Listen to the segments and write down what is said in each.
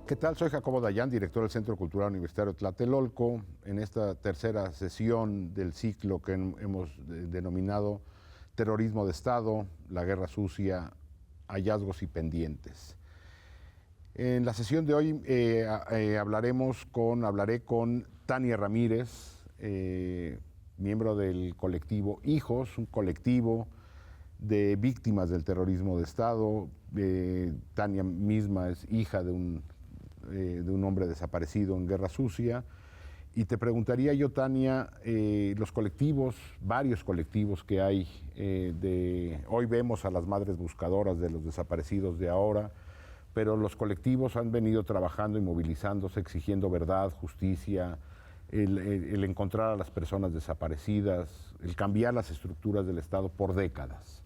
¿Qué tal? Soy Jacobo Dayan, director del Centro Cultural Universitario Tlatelolco, en esta tercera sesión del ciclo que hemos denominado Terrorismo de Estado, la Guerra Sucia, hallazgos y pendientes. En la sesión de hoy hablaré con Tania Ramírez, miembro del colectivo Hijos, un colectivo de víctimas del terrorismo de Estado. Tania misma es hija de un hombre desaparecido en Guerra Sucia. Y te preguntaría yo, Tania, los colectivos, varios colectivos que hay, hoy vemos a las madres buscadoras de los desaparecidos de ahora, pero los colectivos han venido trabajando y movilizándose, exigiendo verdad, justicia, el encontrar a las personas desaparecidas, el cambiar las estructuras del Estado por décadas.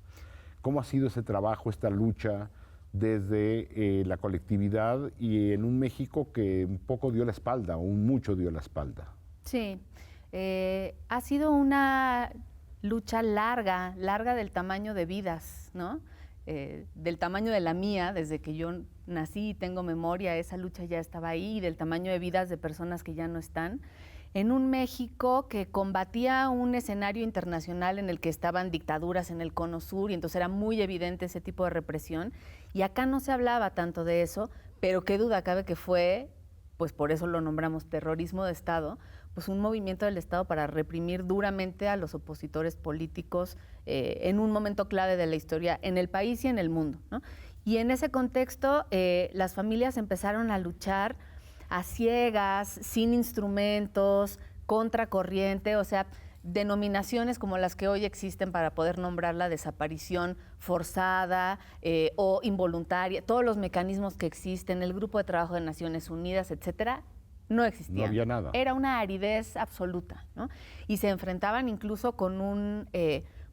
¿Cómo ha sido ese trabajo, esta lucha desde la colectividad y en un México que un poco dio la espalda, o mucho dio la espalda? Sí, ha sido una lucha larga del tamaño de vidas, ¿no? Del tamaño de la mía, desde que yo nací y tengo memoria, esa lucha ya estaba ahí, y del tamaño de vidas de personas que ya no están, en un México que combatía un escenario internacional en el que estaban dictaduras en el Cono Sur, y entonces era muy evidente ese tipo de represión, y acá no se hablaba tanto de eso, pero qué duda cabe que fue, pues por eso lo nombramos terrorismo de Estado, pues un movimiento del Estado para reprimir duramente a los opositores políticos en un momento clave de la historia en el país y en el mundo, ¿no? Y en ese contexto las familias empezaron a luchar a ciegas, sin instrumentos, contracorriente, o sea, denominaciones como las que hoy existen para poder nombrar la desaparición forzada o involuntaria, todos los mecanismos que existen, el Grupo de Trabajo de Naciones Unidas, etcétera, no existían. No había nada. Era una aridez absoluta, ¿no? Y se enfrentaban incluso con un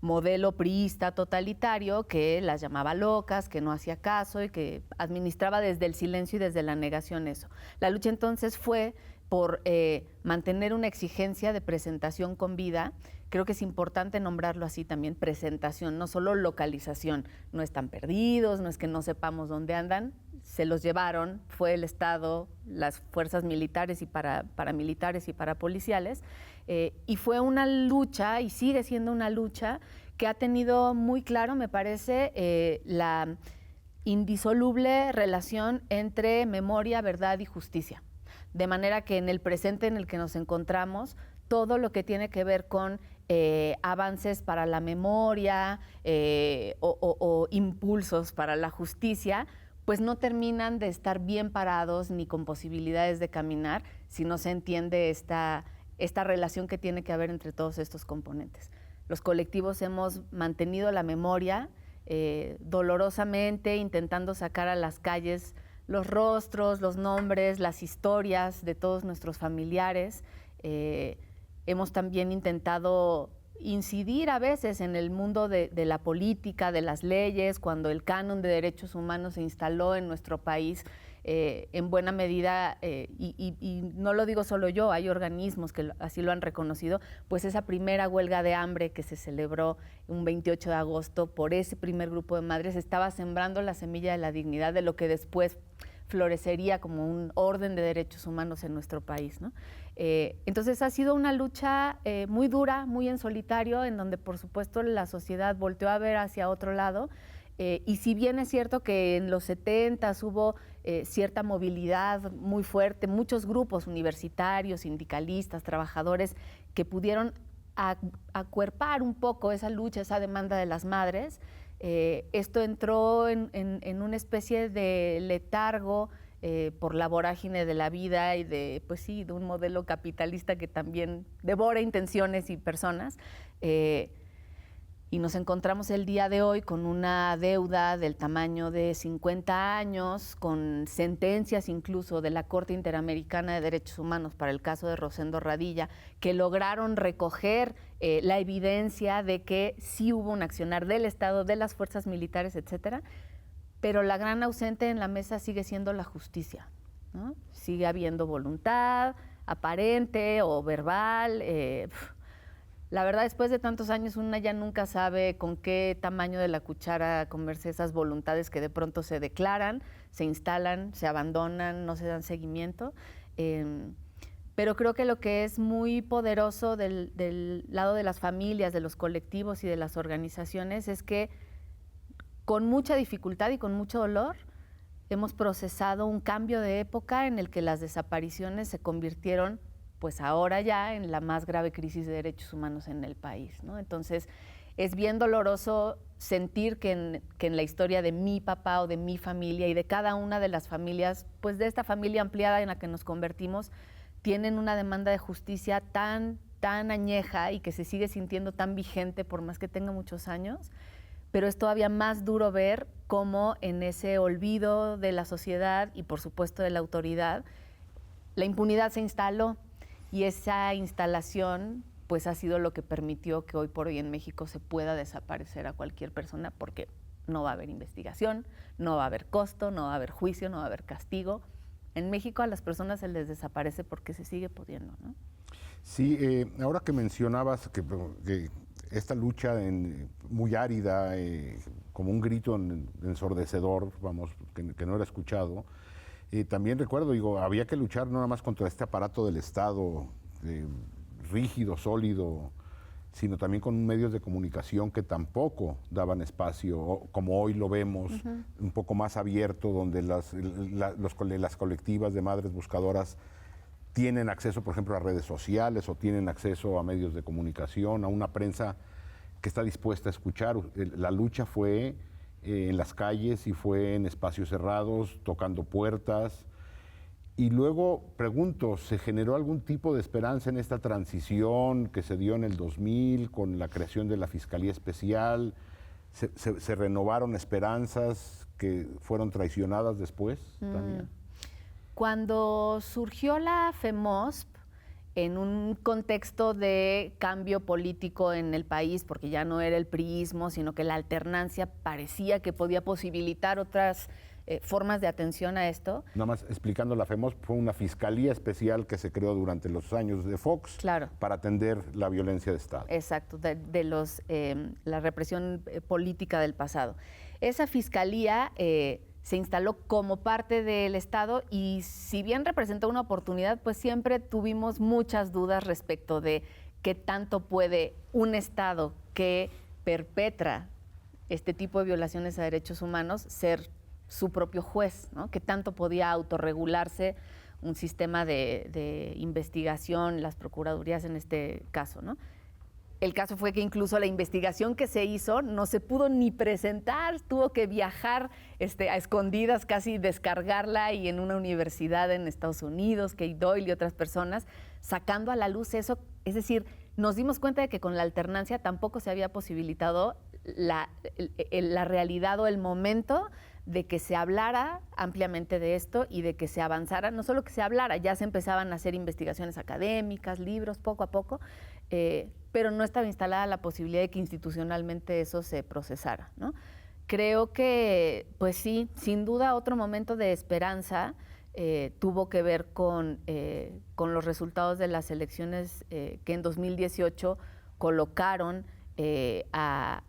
modelo priista totalitario que las llamaba locas, que no hacía caso y que administraba desde el silencio y desde la negación eso. La lucha entonces fue por mantener una exigencia de presentación con vida. Creo que es importante nombrarlo así también, presentación, no solo localización. No están perdidos, no es que no sepamos dónde andan, se los llevaron, fue el Estado, las fuerzas militares y paramilitares y parapoliciales, y fue una lucha, y sigue siendo una lucha, que ha tenido muy claro, me parece, la indisoluble relación entre memoria, verdad y justicia. De manera que en el presente en el que nos encontramos, todo lo que tiene que ver con avances para la memoria o impulsos para la justicia, pues no terminan de estar bien parados ni con posibilidades de caminar si no se entiende esta relación que tiene que haber entre todos estos componentes. Los colectivos hemos mantenido la memoria dolorosamente, intentando sacar a las calles los rostros, los nombres, las historias de todos nuestros familiares. Hemos también intentado incidir a veces en el mundo de la política, de las leyes, cuando el canon de derechos humanos se instaló en nuestro país, en buena medida, y no lo digo solo yo, hay organismos que así lo han reconocido, pues esa primera huelga de hambre que se celebró un 28 de agosto por ese primer grupo de madres estaba sembrando la semilla de la dignidad de lo que después florecería como un orden de derechos humanos en nuestro país, ¿no? Entonces ha sido una lucha muy dura, muy en solitario, en donde por supuesto la sociedad volteó a ver hacia otro lado, y si bien es cierto que en los 70s hubo cierta movilidad muy fuerte, muchos grupos universitarios, sindicalistas, trabajadores que pudieron acuerpar un poco esa lucha, esa demanda de las madres, esto entró en una especie de letargo por la vorágine de la vida y de un modelo capitalista que también devora intenciones y personas. Y nos encontramos el día de hoy con una deuda del tamaño de 50 años, con sentencias incluso de la Corte Interamericana de Derechos Humanos para el caso de Rosendo Radilla, que lograron recoger la evidencia de que sí hubo un accionar del Estado, de las fuerzas militares, etcétera, pero la gran ausente en la mesa sigue siendo la justicia, ¿no? Sigue habiendo voluntad aparente o verbal, La verdad, después de tantos años, una ya nunca sabe con qué tamaño de la cuchara comerse esas voluntades que de pronto se declaran, se instalan, se abandonan, no se dan seguimiento. Pero creo que lo que es muy poderoso del lado de las familias, de los colectivos y de las organizaciones es que con mucha dificultad y con mucho dolor hemos procesado un cambio de época en el que las desapariciones se convirtieron, pues ahora ya, en la más grave crisis de derechos humanos en el país, ¿no? Entonces, es bien doloroso sentir que en la historia de mi papá o de mi familia y de cada una de las familias, pues de esta familia ampliada en la que nos convertimos, tienen una demanda de justicia tan añeja y que se sigue sintiendo tan vigente por más que tenga muchos años, pero es todavía más duro ver cómo en ese olvido de la sociedad y por supuesto de la autoridad, la impunidad se instaló. Y esa instalación, pues, ha sido lo que permitió que hoy por hoy en México se pueda desaparecer a cualquier persona porque no va a haber investigación, no va a haber costo, no va a haber juicio, no va a haber castigo. En México a las personas se les desaparece porque se sigue pudiendo, ¿no? Sí, ahora que mencionabas que esta lucha muy árida, como un grito ensordecedor, vamos, que no era escuchado, también recuerdo, digo, había que luchar no nada más contra este aparato del Estado rígido, sólido, sino también con medios de comunicación que tampoco daban espacio, como hoy lo vemos, un poco más abierto, donde las colectivas de madres buscadoras tienen acceso, por ejemplo, a redes sociales o tienen acceso a medios de comunicación, a una prensa que está dispuesta a escuchar. La lucha fue en las calles y fue en espacios cerrados, tocando puertas. Y luego pregunto, ¿se generó algún tipo de esperanza en esta transición que se dio en el 2000 con la creación de la Fiscalía Especial? ¿Se renovaron esperanzas que fueron traicionadas después, Tania? Cuando surgió la FEMOSP, en un contexto de cambio político en el país, porque ya no era el priismo, sino que la alternancia parecía que podía posibilitar otras formas de atención a esto. Nada más explicando, la FEMOSP fue una fiscalía especial que se creó durante los años de Fox, claro, para atender la violencia de Estado. Exacto, la represión política del pasado. Esa fiscalía se instaló como parte del Estado y si bien representó una oportunidad, pues siempre tuvimos muchas dudas respecto de qué tanto puede un Estado que perpetra este tipo de violaciones a derechos humanos ser su propio juez, ¿no? Qué tanto podía autorregularse un sistema de investigación, las procuradurías en este caso, ¿no? El caso fue que incluso la investigación que se hizo no se pudo ni presentar, tuvo que viajar a escondidas, casi descargarla y en una universidad en Estados Unidos, Kate Doyle y otras personas, sacando a la luz eso. Es decir, nos dimos cuenta de que con la alternancia tampoco se había posibilitado la realidad o el momento de que se hablara ampliamente de esto y de que se avanzara, no solo que se hablara, ya se empezaban a hacer investigaciones académicas, libros, poco a poco, pero no estaba instalada la posibilidad de que institucionalmente eso se procesara, ¿no? Creo que, pues sí, sin duda otro momento de esperanza tuvo que ver con los resultados de las elecciones que en 2018 colocaron a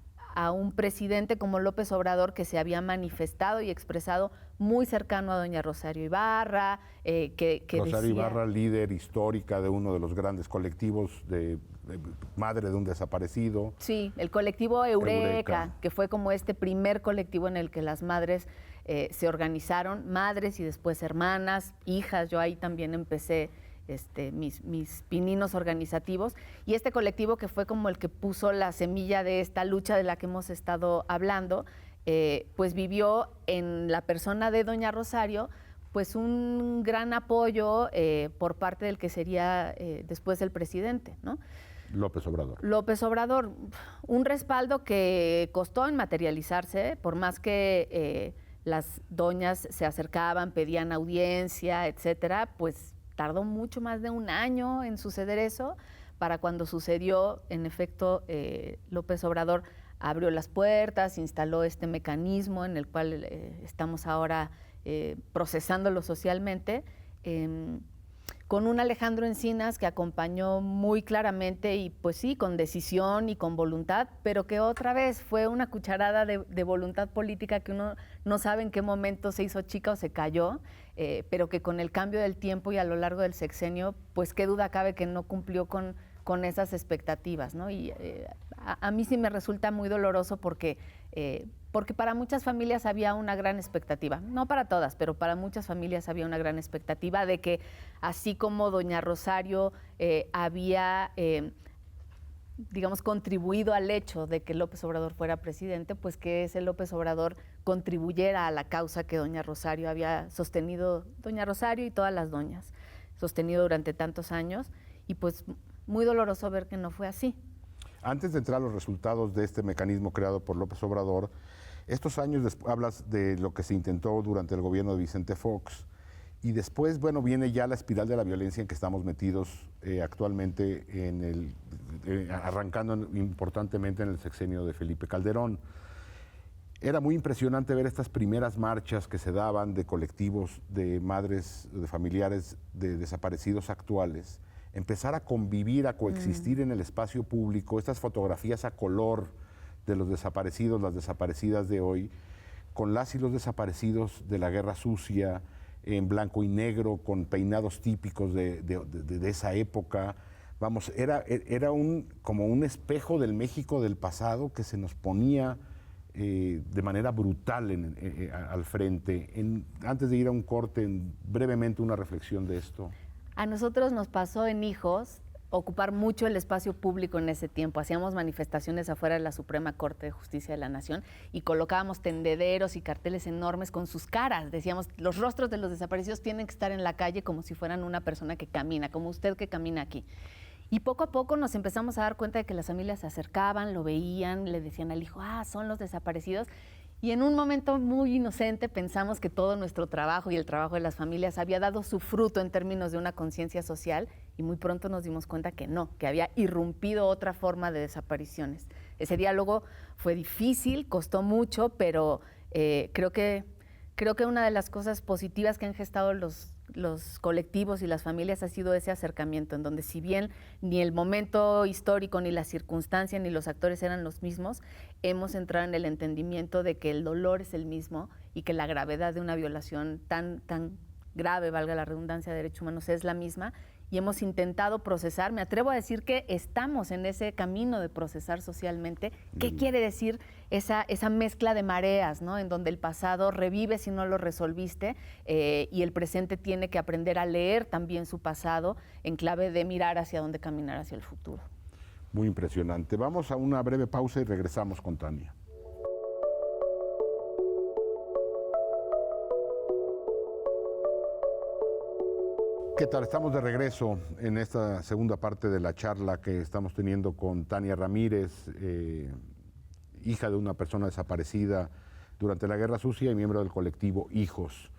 un presidente como López Obrador, que se había manifestado y expresado muy cercano a doña Rosario Ibarra, que Rosario decía, Ibarra, líder histórica de uno de los grandes colectivos de madre de un desaparecido. Sí, el colectivo Eureka, que fue como este primer colectivo en el que las madres se organizaron, madres y después hermanas, hijas. Yo ahí también empecé mis pininos organizativos, y este colectivo que fue como el que puso la semilla de esta lucha de la que hemos estado hablando, pues vivió en la persona de doña Rosario pues un gran apoyo por parte del que sería después el presidente, ¿no? López Obrador. López Obrador, un respaldo que costó en materializarse, por más que las doñas se acercaban, pedían audiencia, etcétera, pues tardó mucho más de un año en suceder eso. Para cuando sucedió, en efecto, López Obrador abrió las puertas, instaló este mecanismo en el cual estamos ahora procesándolo socialmente. con un Alejandro Encinas que acompañó muy claramente y pues sí, con decisión y con voluntad, pero que otra vez fue una cucharada de voluntad política que uno no sabe en qué momento se hizo chica o se cayó, pero que con el cambio del tiempo y a lo largo del sexenio, pues qué duda cabe que no cumplió con esas expectativas, ¿no? Y a mí sí me resulta muy doloroso porque para muchas familias había una gran expectativa, no para todas, pero para muchas familias había una gran expectativa de que así como doña Rosario había, digamos, contribuido al hecho de que López Obrador fuera presidente, pues que ese López Obrador contribuyera a la causa que doña Rosario había sostenido, doña Rosario y todas las doñas, sostenido durante tantos años, y pues muy doloroso ver que no fue así. Antes de entrar a los resultados de este mecanismo creado por López Obrador, estos años hablas de lo que se intentó durante el gobierno de Vicente Fox y después, bueno, viene ya la espiral de la violencia en que estamos metidos actualmente, arrancando importantemente en el sexenio de Felipe Calderón. Era muy impresionante ver estas primeras marchas que se daban de colectivos de madres, de familiares de desaparecidos actuales, empezar a convivir, a coexistir en el espacio público, estas fotografías a color de los desaparecidos, las desaparecidas de hoy, con las y los desaparecidos de la Guerra Sucia, en blanco y negro, con peinados típicos de esa época. Vamos, era como un espejo del México del pasado que se nos ponía de manera brutal al frente. Antes de ir a un corte, brevemente una reflexión de esto. A nosotros nos pasó en Hijos ocupar mucho el espacio público en ese tiempo. Hacíamos manifestaciones afuera de la Suprema Corte de Justicia de la Nación y colocábamos tendederos y carteles enormes con sus caras. Decíamos, los rostros de los desaparecidos tienen que estar en la calle como si fueran una persona que camina, como usted que camina aquí. Y poco a poco nos empezamos a dar cuenta de que las familias se acercaban, lo veían, le decían al hijo, son los desaparecidos. Y en un momento muy inocente pensamos que todo nuestro trabajo y el trabajo de las familias había dado su fruto en términos de una conciencia social y muy pronto nos dimos cuenta que no, que había irrumpido otra forma de desapariciones. Ese diálogo fue difícil, costó mucho, pero creo que una de las cosas positivas que han gestado los colectivos y las familias ha sido ese acercamiento, en donde si bien ni el momento histórico, ni la circunstancia, ni los actores eran los mismos, hemos entrado en el entendimiento de que el dolor es el mismo y que la gravedad de una violación tan grave, valga la redundancia, de derechos humanos es la misma, y hemos intentado procesar, me atrevo a decir que estamos en ese camino de procesar socialmente. ¿Qué quiere decir esa mezcla de mareas, ¿no? En donde el pasado revive si no lo resolviste y el presente tiene que aprender a leer también su pasado en clave de mirar hacia dónde caminar hacia el futuro. Muy impresionante. Vamos a una breve pausa y regresamos con Tania. ¿Qué tal? Estamos de regreso en esta segunda parte de la charla que estamos teniendo con Tania Ramírez, hija de una persona desaparecida durante la Guerra Sucia y miembro del colectivo Hijos.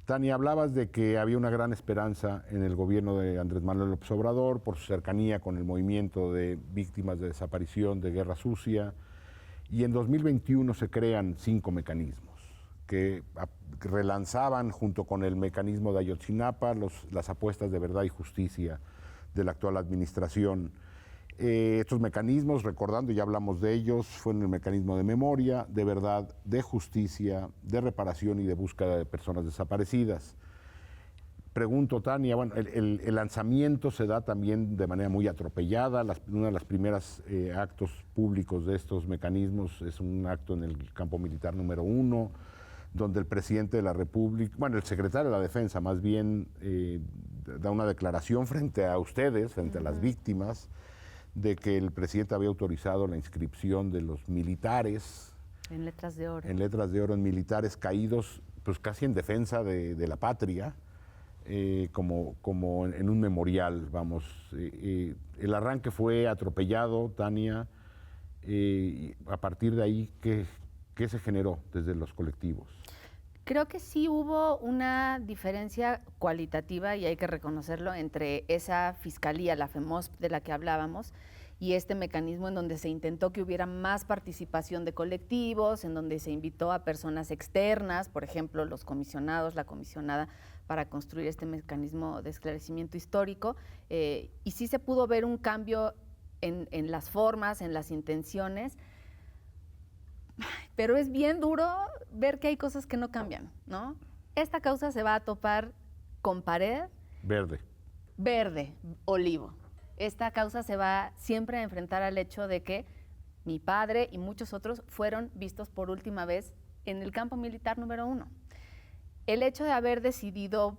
Tania, hablabas de que había una gran esperanza en el gobierno de Andrés Manuel López Obrador por su cercanía con el movimiento de víctimas de desaparición de Guerra Sucia, y en 2021 se crean 5 mecanismos que relanzaban junto con el mecanismo de Ayotzinapa las apuestas de verdad y justicia de la actual administración. Estos mecanismos, recordando, ya hablamos de ellos, fueron el mecanismo de memoria, de verdad, de justicia, de reparación y de búsqueda de personas desaparecidas. Pregunto, Tania, bueno, el lanzamiento se da también de manera muy atropellada. Uno de los primeros actos públicos de estos mecanismos es un acto en el campo militar número 1, donde el presidente de la República, bueno, el secretario de la Defensa más bien, da una declaración frente a ustedes, frente a las víctimas, de que el presidente había autorizado la inscripción de los militares en letras de oro. En letras de oro, en militares caídos, pues casi en defensa de la patria, como en un memorial, vamos. El arranque fue atropellado, Tania, y a partir de ahí, ¿qué se generó desde los colectivos? Creo que sí hubo una diferencia cualitativa, y hay que reconocerlo, entre esa fiscalía, la FEMOSP de la que hablábamos, y este mecanismo en donde se intentó que hubiera más participación de colectivos, en donde se invitó a personas externas, por ejemplo, los comisionados, la comisionada, para construir este mecanismo de esclarecimiento histórico, y sí se pudo ver un cambio en las formas, en las intenciones, pero es bien duro ver que hay cosas que no cambian, ¿no? Esta causa se va a topar con pared. Verde, olivo. Esta causa se va siempre a enfrentar al hecho de que mi padre y muchos otros fueron vistos por última vez en el campo militar número 1. El hecho de haber decidido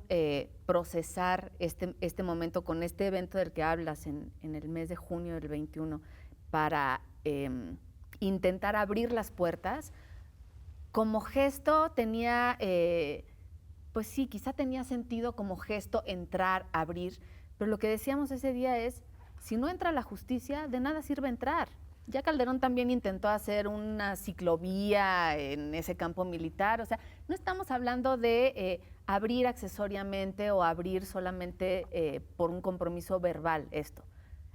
procesar este momento con este evento del que hablas en el mes de junio del 21 para intentar abrir las puertas, como gesto tenía, pues sí, quizá tenía sentido como gesto entrar, abrir, pero lo que decíamos ese día es, si no entra la justicia, de nada sirve entrar. Ya Calderón también intentó hacer una ciclovía en ese campo militar, o sea, no estamos hablando de abrir accesoriamente o abrir solamente por un compromiso verbal esto.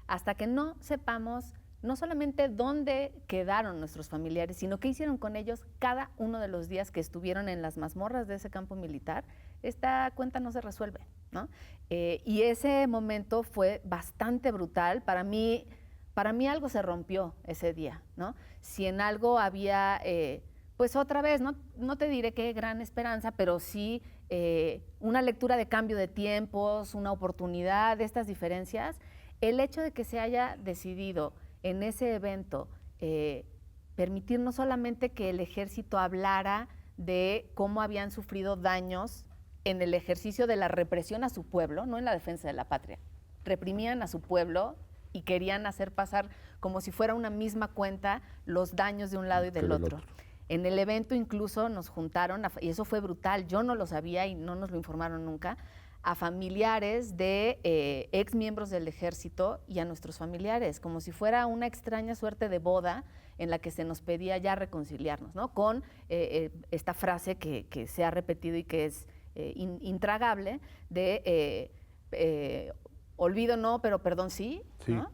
Hasta que no sepamos no solamente dónde quedaron nuestros familiares, sino qué hicieron con ellos cada uno de los días que estuvieron en las mazmorras de ese campo militar, esta cuenta no se resuelve, ¿no? Y ese momento fue bastante brutal. Para mí algo se rompió ese día, ¿no? Si en algo había, pues otra vez, no te diré qué gran esperanza, pero sí una lectura de cambio de tiempos, una oportunidad de estas diferencias, el hecho de que se haya decidido en ese evento permitir no solamente que el ejército hablara de cómo habían sufrido daños en el ejercicio de la represión a su pueblo, no en la defensa de la patria. Reprimían a su pueblo y querían hacer pasar como si fuera una misma cuenta los daños de un lado y del otro. En el evento incluso nos juntaron, y eso fue brutal, yo no lo sabía y no nos lo informaron nunca, a familiares de ex miembros del ejército y a nuestros familiares, como si fuera una extraña suerte de boda en la que se nos pedía ya reconciliarnos, ¿no? Con esta frase que se ha repetido y que es intragable de olvido no, pero perdón sí, ¿no?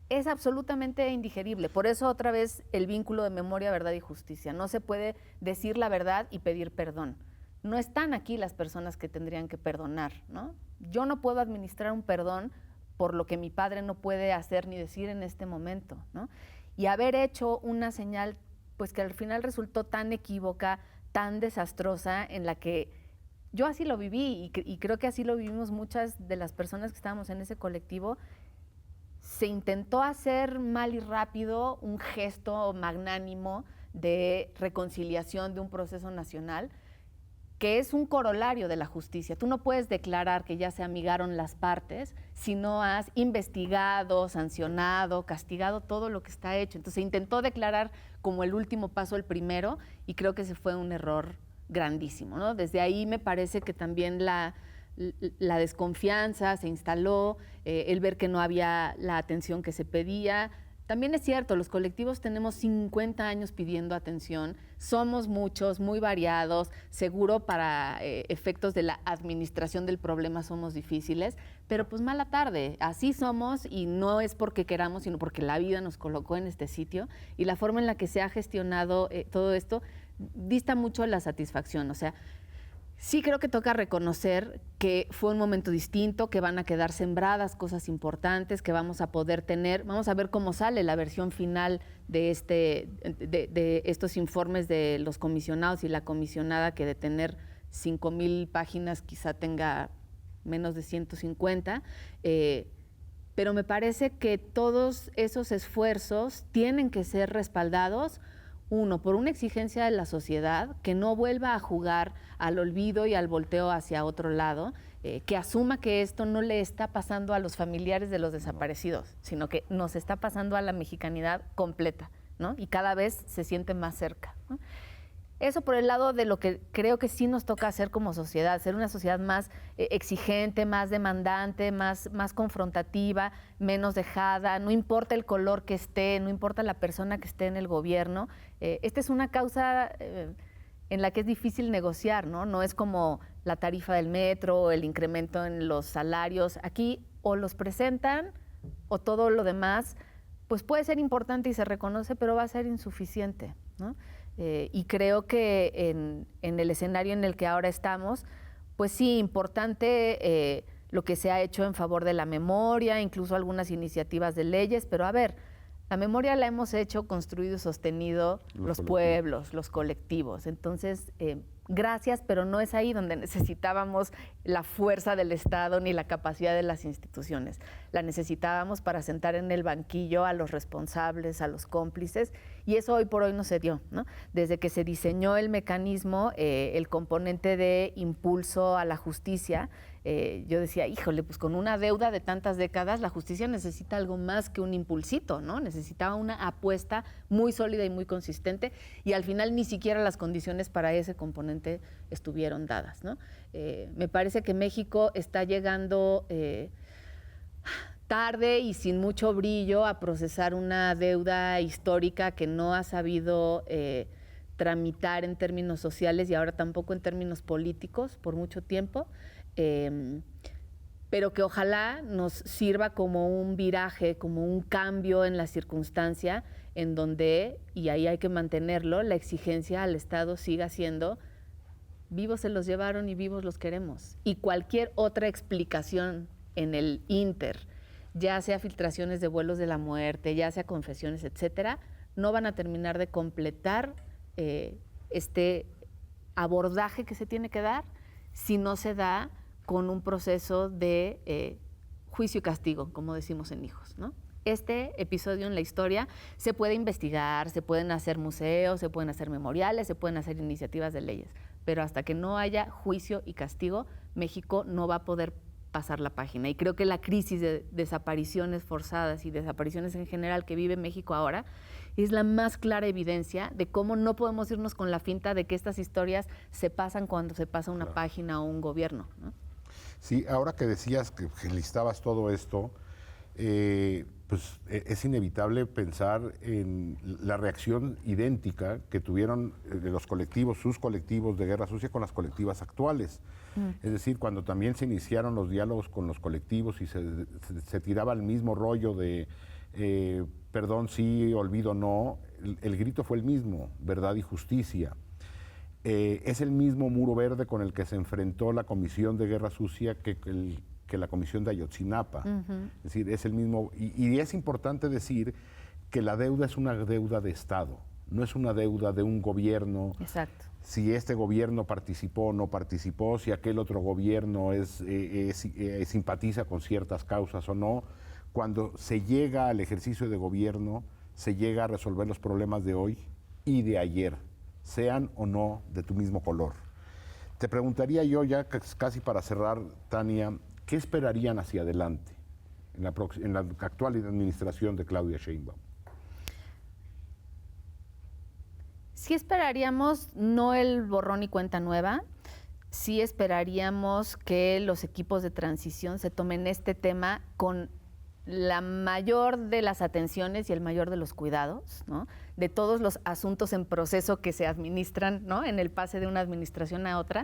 Es absolutamente indigerible. Por eso otra vez el vínculo de memoria, verdad y justicia. No se puede decir la verdad y pedir perdón. No están aquí las personas que tendrían que perdonar, ¿no? Yo no puedo administrar un perdón por lo que mi padre no puede hacer ni decir en este momento, ¿no? Y haber hecho una señal, pues que al final resultó tan equívoca, tan desastrosa, en la que yo así lo viví y creo que así lo vivimos muchas de las personas que estábamos en ese colectivo. Se intentó hacer mal y rápido un gesto magnánimo de reconciliación de un proceso nacional, que es un corolario de la justicia. Tú no puedes declarar que ya se amigaron las partes si no has investigado, sancionado, castigado todo lo que está hecho. Entonces se intentó declarar como el último paso el primero y creo que ese fue un error grandísimo, ¿no? Desde ahí me parece que también la desconfianza se instaló, el ver que no había la atención que se pedía. También es cierto, los colectivos tenemos 50 años pidiendo atención, somos muchos, muy variados, seguro para efectos de la administración del problema somos difíciles, pero pues mala tarde, así somos y no es porque queramos, sino porque la vida nos colocó en este sitio y la forma en la que se ha gestionado todo esto dista mucho de la satisfacción, o sea, sí creo que toca reconocer que fue un momento distinto, que van a quedar sembradas cosas importantes, que vamos a poder tener, vamos a ver cómo sale la versión final de estos informes de los comisionados y la comisionada, que de tener 5,000 páginas quizá tenga menos de 150, pero me parece que todos esos esfuerzos tienen que ser respaldados. Uno, por una exigencia de la sociedad que no vuelva a jugar al olvido y al volteo hacia otro lado, que asuma que esto no le está pasando a los familiares de los desaparecidos, sino que nos está pasando a la mexicanidad completa, ¿no? Y cada vez se siente más cerca, ¿no? Eso por el lado de lo que creo que sí nos toca hacer como sociedad, ser una sociedad más exigente, más demandante, más confrontativa, menos dejada, no importa el color que esté, no importa la persona que esté en el gobierno. Esta es una causa en la que es difícil negociar, ¿no? No es como la tarifa del metro o el incremento en los salarios. Aquí o los presentan o todo lo demás pues puede ser importante y se reconoce, pero va a ser insuficiente, ¿no? Y creo que en el escenario en el que ahora estamos, pues sí, importante lo que se ha hecho en favor de la memoria, incluso algunas iniciativas de leyes, pero a ver, la memoria la hemos hecho, construido y sostenido los pueblos, los colectivos. Entonces, gracias, pero no es ahí donde necesitábamos la fuerza del Estado ni la capacidad de las instituciones. La necesitábamos para sentar en el banquillo a los responsables, a los cómplices, y eso hoy por hoy no se dio, ¿no? Desde que se diseñó el mecanismo, el componente de impulso a la justicia, yo decía, híjole, pues con una deuda de tantas décadas, la justicia necesita algo más que un impulsito, ¿no? Necesitaba una apuesta muy sólida y muy consistente, y al final ni siquiera las condiciones para ese componente estuvieron dadas, ¿no? Me parece que México está llegando tarde y sin mucho brillo a procesar una deuda histórica que no ha sabido tramitar en términos sociales y ahora tampoco en términos políticos por mucho tiempo. Pero que ojalá nos sirva como un viraje, como un cambio en la circunstancia en donde, y ahí hay que mantenerlo, la exigencia al Estado siga siendo vivos se los llevaron y vivos los queremos. Y cualquier otra explicación en el ínter, ya sea filtraciones de vuelos de la muerte, ya sea confesiones, etcétera, no van a terminar de completar este abordaje que se tiene que dar si no se da con un proceso de juicio y castigo, como decimos en Hijos, ¿no? Este episodio en la historia se puede investigar, se pueden hacer museos, se pueden hacer memoriales, se pueden hacer iniciativas de leyes, pero hasta que no haya juicio y castigo, México no va a poder pasar la página. Y creo que la crisis de desapariciones forzadas y desapariciones en general que vive México ahora es la más clara evidencia de cómo no podemos irnos con la finta de que estas historias se pasan cuando se pasa una página o un gobierno, ¿no? Sí, ahora que decías que listabas todo esto, pues es inevitable pensar en la reacción idéntica que tuvieron los colectivos, sus colectivos de Guerra Sucia con las colectivas actuales. Es decir, cuando también se iniciaron los diálogos con los colectivos y se tiraba el mismo rollo de perdón sí, olvido no, el grito fue el mismo, verdad y justicia. Es el mismo muro verde con el que se enfrentó la Comisión de Guerra Sucia que la Comisión de Ayotzinapa. Es decir, es el mismo, y es importante decir que la deuda es una deuda de Estado, no es una deuda de un gobierno. Exacto. Si este gobierno participó o no participó, si aquel otro gobierno simpatiza con ciertas causas o no. Cuando se llega al ejercicio de gobierno, se llega a resolver los problemas de hoy y de ayer, sean o no de tu mismo color. Te preguntaría yo ya casi para cerrar, Tania, ¿qué esperarían hacia adelante en la actual administración de Claudia Sheinbaum? Sí esperaríamos no el borrón y cuenta nueva, sí esperaríamos que los equipos de transición se tomen este tema con la mayor de las atenciones y el mayor de los cuidados, ¿no? De todos los asuntos en proceso que se administran, ¿no? En el pase de una administración a otra.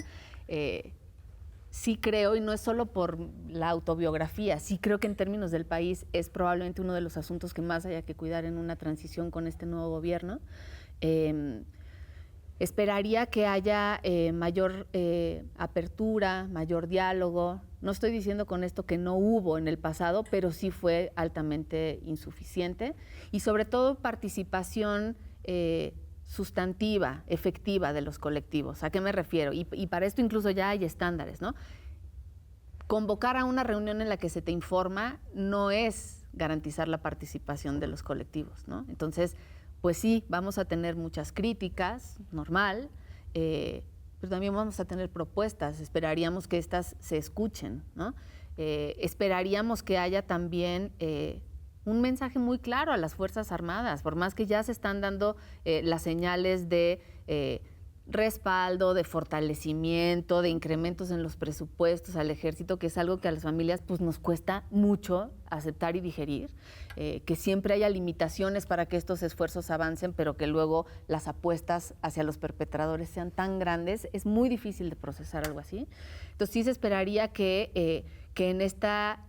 Sí creo, y no es solo por la autobiografía, sí creo que en términos del país es probablemente uno de los asuntos que más haya que cuidar en una transición con este nuevo gobierno. Esperaría que haya mayor apertura, mayor diálogo. No estoy diciendo con esto que no hubo en el pasado, pero sí fue altamente insuficiente. Y sobre todo participación sustantiva, efectiva de los colectivos. ¿A qué me refiero? Y para esto incluso ya hay estándares, ¿no? Convocar a una reunión en la que se te informa no es garantizar la participación de los colectivos, ¿no? Entonces, pues sí, vamos a tener muchas críticas, normal, pero también vamos a tener propuestas. Esperaríamos que estas se escuchen, ¿no? Esperaríamos que haya también un mensaje muy claro a las Fuerzas Armadas, por más que ya se están dando las señales de respaldo, de fortalecimiento, de incrementos en los presupuestos al ejército, que es algo que a las familias pues, nos cuesta mucho aceptar y digerir, que siempre haya limitaciones para que estos esfuerzos avancen, pero que luego las apuestas hacia los perpetradores sean tan grandes, es muy difícil de procesar algo así. Entonces sí se esperaría que en esta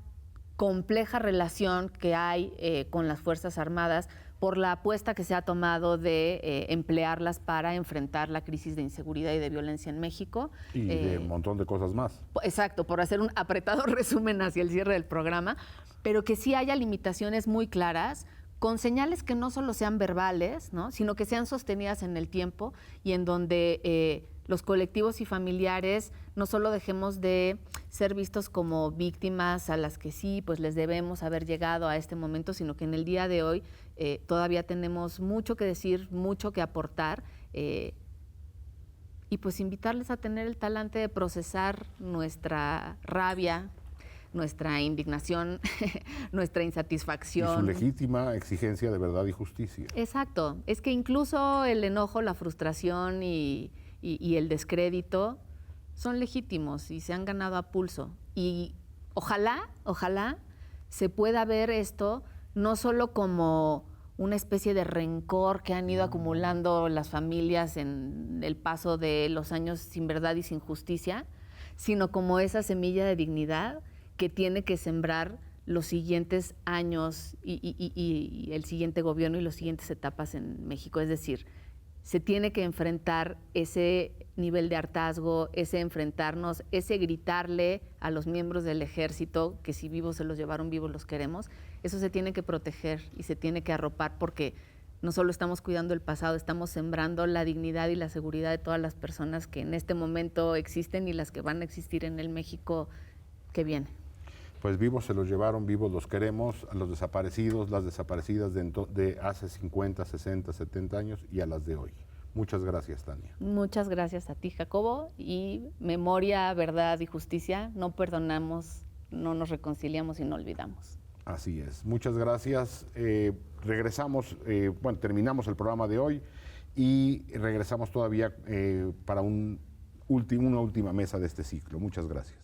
compleja relación que hay con las Fuerzas Armadas por la apuesta que se ha tomado de emplearlas para enfrentar la crisis de inseguridad y de violencia en México. Y de un montón de cosas más. Exacto, por hacer un apretado resumen hacia el cierre del programa, pero que sí haya limitaciones muy claras, con señales que no solo sean verbales, ¿no?, sino que sean sostenidas en el tiempo y en donde los colectivos y familiares no solo dejemos de ser vistos como víctimas a las que sí, pues les debemos haber llegado a este momento, sino que en el día de hoy todavía tenemos mucho que decir, mucho que aportar, y pues invitarles a tener el talante de procesar nuestra rabia, nuestra indignación, nuestra insatisfacción. Y su legítima exigencia de verdad y justicia. Exacto. Es que incluso el enojo, la frustración y el descrédito son legítimos y se han ganado a pulso. Y ojalá se pueda ver esto no solo como una especie de rencor que han ido acumulando las familias en el paso de los años sin verdad y sin justicia, sino como esa semilla de dignidad que tiene que sembrar los siguientes años y el siguiente gobierno y las siguientes etapas en México. Es decir, se tiene que enfrentar ese nivel de hartazgo, ese enfrentarnos, ese gritarle a los miembros del ejército que si vivos se los llevaron, vivos los queremos. Eso se tiene que proteger y se tiene que arropar porque no solo estamos cuidando el pasado, estamos sembrando la dignidad y la seguridad de todas las personas que en este momento existen y las que van a existir en el México que viene. Pues vivos se los llevaron, vivos los queremos, a los desaparecidos, las desaparecidas de hace 50, 60, 70 años y a las de hoy. Muchas gracias, Tania. Muchas gracias a ti, Jacobo. Y memoria, verdad y justicia, no perdonamos, no nos reconciliamos y no olvidamos. Así es. Muchas gracias. Regresamos, terminamos el programa de hoy y regresamos todavía para una última mesa de este ciclo. Muchas gracias.